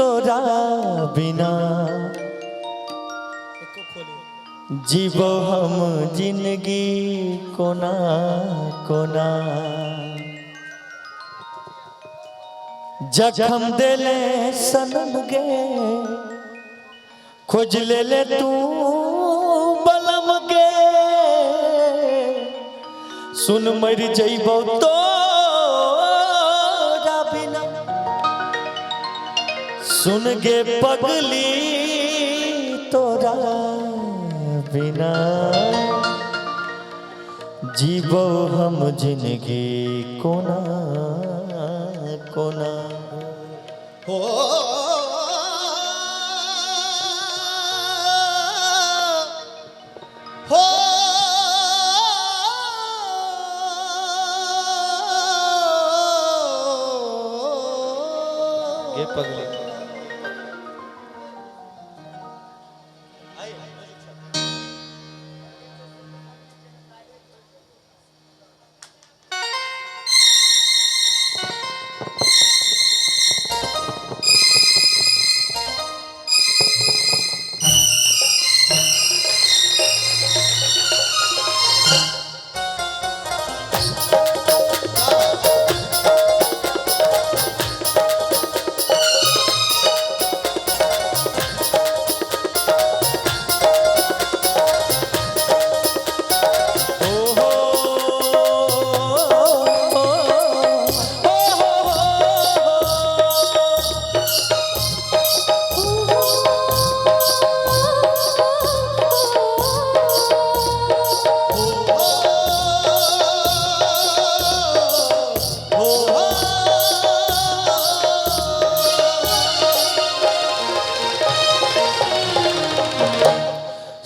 तोरा बिना जीवो हम जिंदगी कोना कोना। जखम देले सनम गे खोज ले ले तू बलम गे। सुन मर जइबो तोरा बिना। सुन गे पगली तोरा बिना जीवो हम जिंदगी कोना कोना। हो हो ये पगली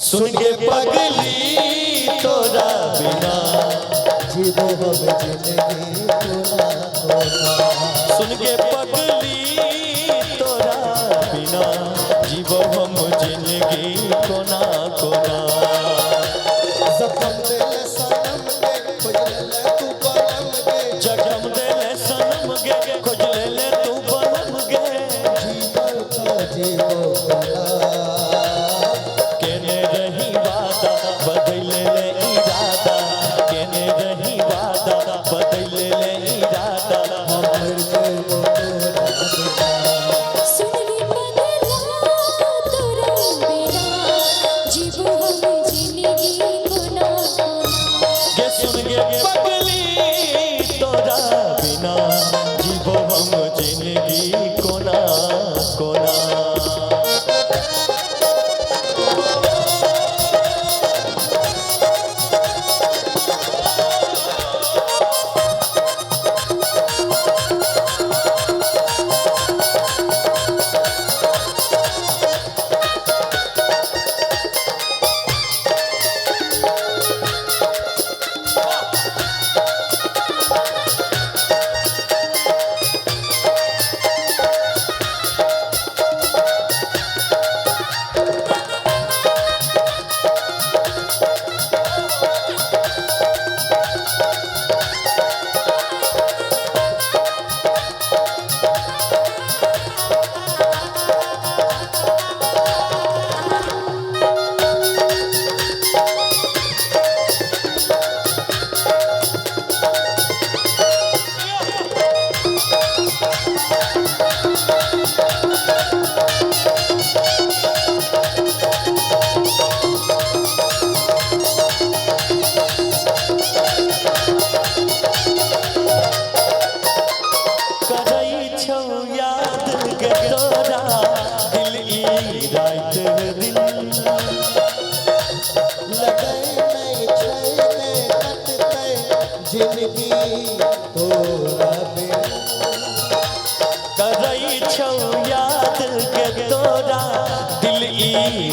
सुन के पगली तोरा बिना जीवो हम जिंदगी कोना कोना। सुन के पगली तोरा बिना जीवो हम जिंदगी कोना कोना। जखम देले सनम गे खोज ले ले तू बलम गे। जखम देले सनम गे खोज ले ले तू बलम गे। जीवो तो जीवो कोना। केने रही वादा बदले ले इरादा। केने रही वादा बदले ले इरादा। हम मर जइबो तोरा बिना। सुन गे पगला तोरा बिना जीवो हम जिंदगी कोना कोना। के सुन गे पगली तोरा बिना जीवो हम जिंदगी कोना कोना।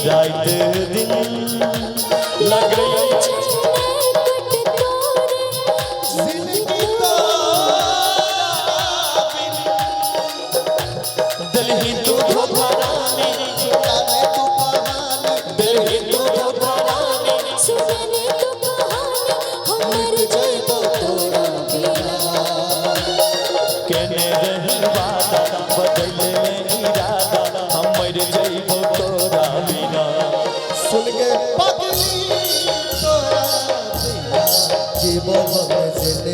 रात दिन लग दिल ही तू धोखारानी दिल ही तू धोखारानी सुनने तो कहानी हम मर जाएबो तोरा बिना कहने रही वादा बदले इरादा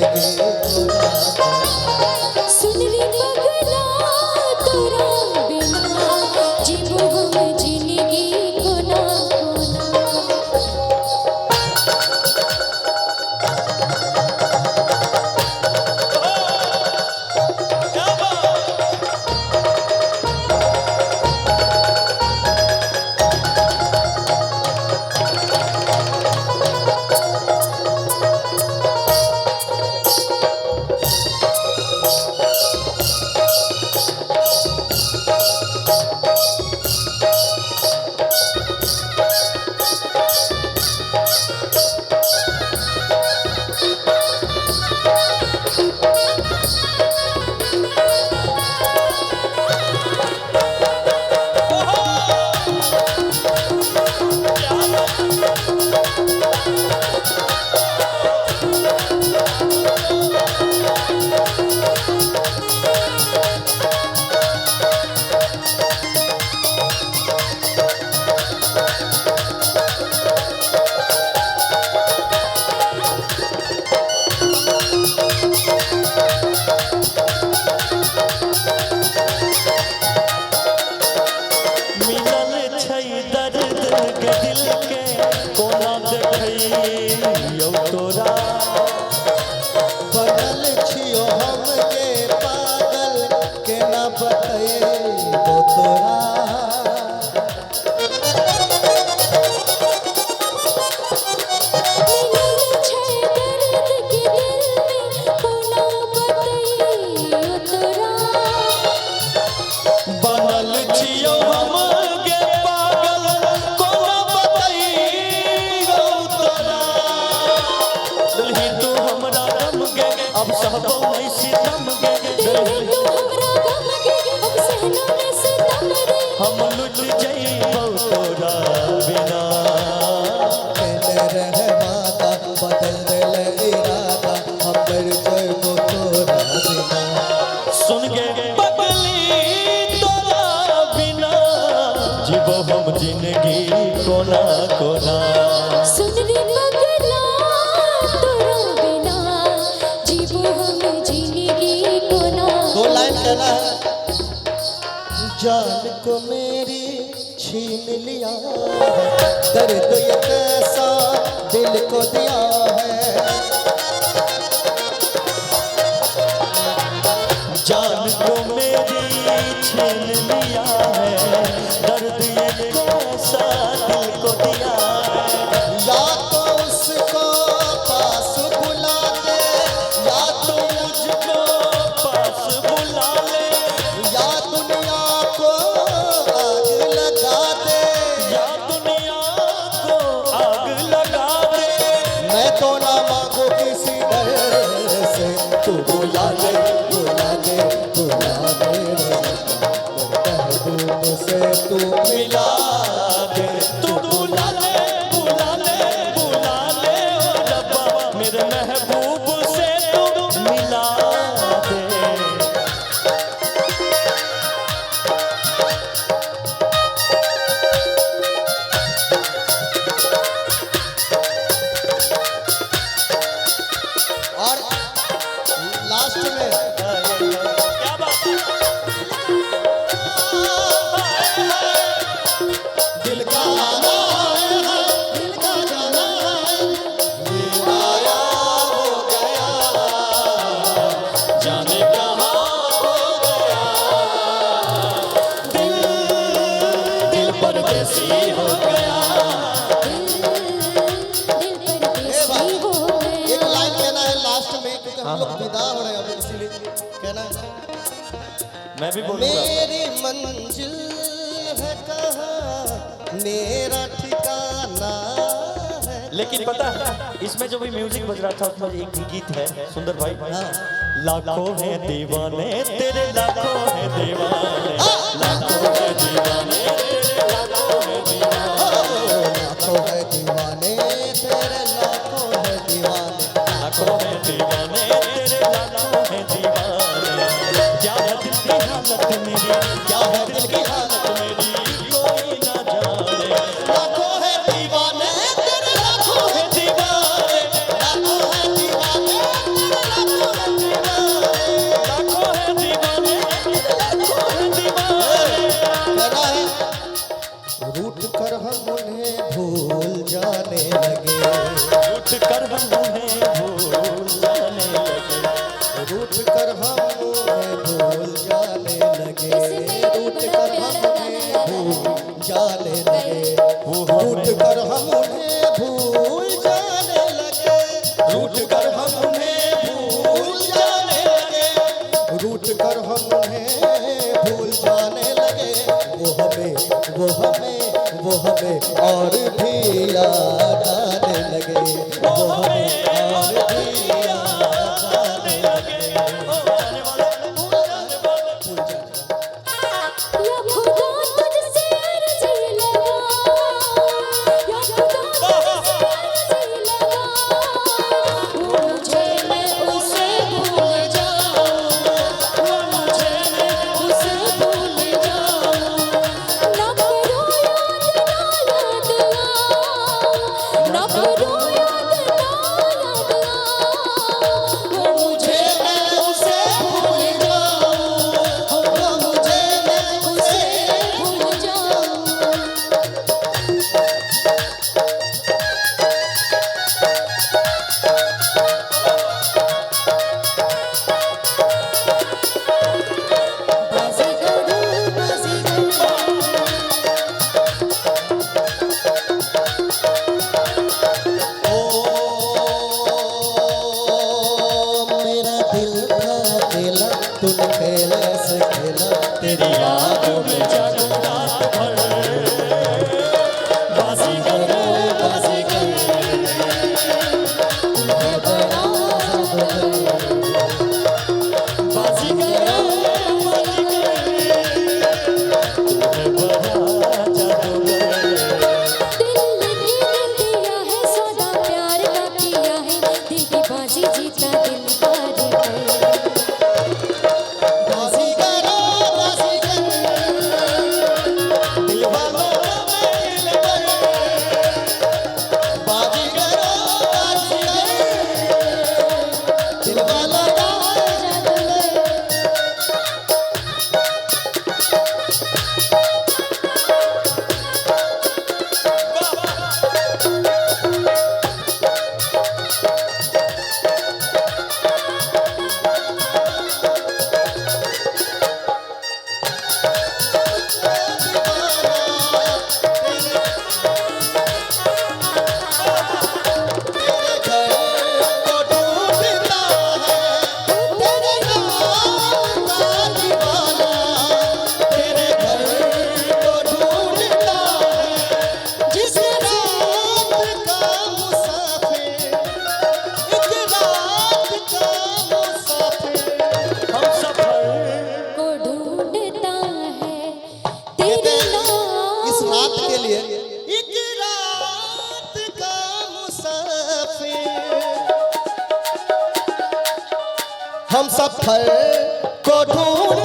जिंदगी को ना सुन रे पगला तोरा बिना जीवो हम जिंदगी को ना मिलल छै दर्द के दिल के कोना देखैयौ तोरा बनल छियो हम के पागल केना बतैबो तोरा मिलल छै दर्द के दिल में कोना बतैयो तोरा बनल छियौ हम गे पागल कोना बतैयौ तोरा दुल्ही तू हमरा गम गे अब सहबौ नहीं सितम गे दिल है तू हमरा गम के अब सहना न सितम रे हम लुट जइबौ तोरा बिना कहले रहे वादा बदल देले इरादा हम कर जइबो तोरा बिना सुन गे पगली तोरा बिना जीवो हम जिंदगी कोना कोना सुन रे पगला तोरा बिना जीवो हम जिंदगी को ना दो लाइन कहना है जान को मेरी छीन लिया है दर्द ये कैसा दिल को दिया है जान को मेरी छीन लिया है दर्द ये कैसा दिल को दिया है या तो उसको पास बुला दे या तो मुझको पास बुला ले या दुनिया को आग लगा दे या दुनिया को आग लगा दे मैं तो ना मांगू किसी दर से तू बुला ले महबूब से तू मिला दे तू बुला ले बुला ले बुला ले ओ रब्बा मेरे महबूब से तू मिला दे और लास्ट में क्या बात है दिल का आना है दिल का जाना है ये आया हो गया जाने कहाँ हो गया दिल दिल परदेसी हो गया दिल परदेसी हो गया एक लाइन कहना है लास्ट में क्योंकि हम लोग विदा हो रहे हैं अब इसीलिए कहना है मैं भी बोलूंगा मेरी मंजिल है कहाँ मेरा ठिकाना है लेकिन पता है इसमें जो भी म्यूजिक बज रहा था उसमें एक गीत है सुंदर भाई लाखों हैं दीवाने तेरे लाखों हैं दीवाने लाखों हैं दीवाने तेरे लाखों हैं दीवाने लाखों है दीवाने तेरे लाखों है दीवाने लाखों हैं दीवाने तेरे लाखों हैं दीवाने क्या है दिल की हालत मेरी क्या है दिल की हालत मेरी कोई ना जाने लाखों है दीवाने तेरे लाखों है दीवाने लाखों है दीवाने तेरे कहना है रूठ कर हम उन्हें भूल जाने लगे, उठ कर हम उन्हें भूल जाने लगे, रूठ कर हम उन्हें भूल जाने लगे, रूठ कर हम उन्हें भूल जाने लगे, रूठ कर हम उन्हें भूल जाने लगे, रूठ कर हम उन्हें भूल जाने लगे, रूठ कर हम उन्हें भूल जाने लगे। वो हमें और भी याद आने लगे, वो हमें और भी याद आने लगे। या खुदा तुझसे अर्जी लगा, या खुदा तुझसे अर्जी लगा, मुझे मैं उसे भूल जाऊं, मुझे मैं उसे भूल जाऊं। ना करो याद ना करो याद मुझे मैं उसे भूल जाऊं, मुझे मैं उसे भूल जाऊं। ओ मेरा दिल था खेला, तूने खेला से खेला, तेरी यादों में जागो रात भर। बाजीगर बाजीगर तुम्हें बड़ा जादूगर, बाजीगर दिल की दिया है सौदा प्यार का किया है, दिल की बाजी जीता दिल हार है। बाजीगर बाजीगर दिल वालों का मेल गए, बाजीगर बाजीगर दिल वालों का हम सफर को ढूंढता है तेरे नाम। इस रात के लिए एक रात का मुसाफिर, हम सफर को ढूंढ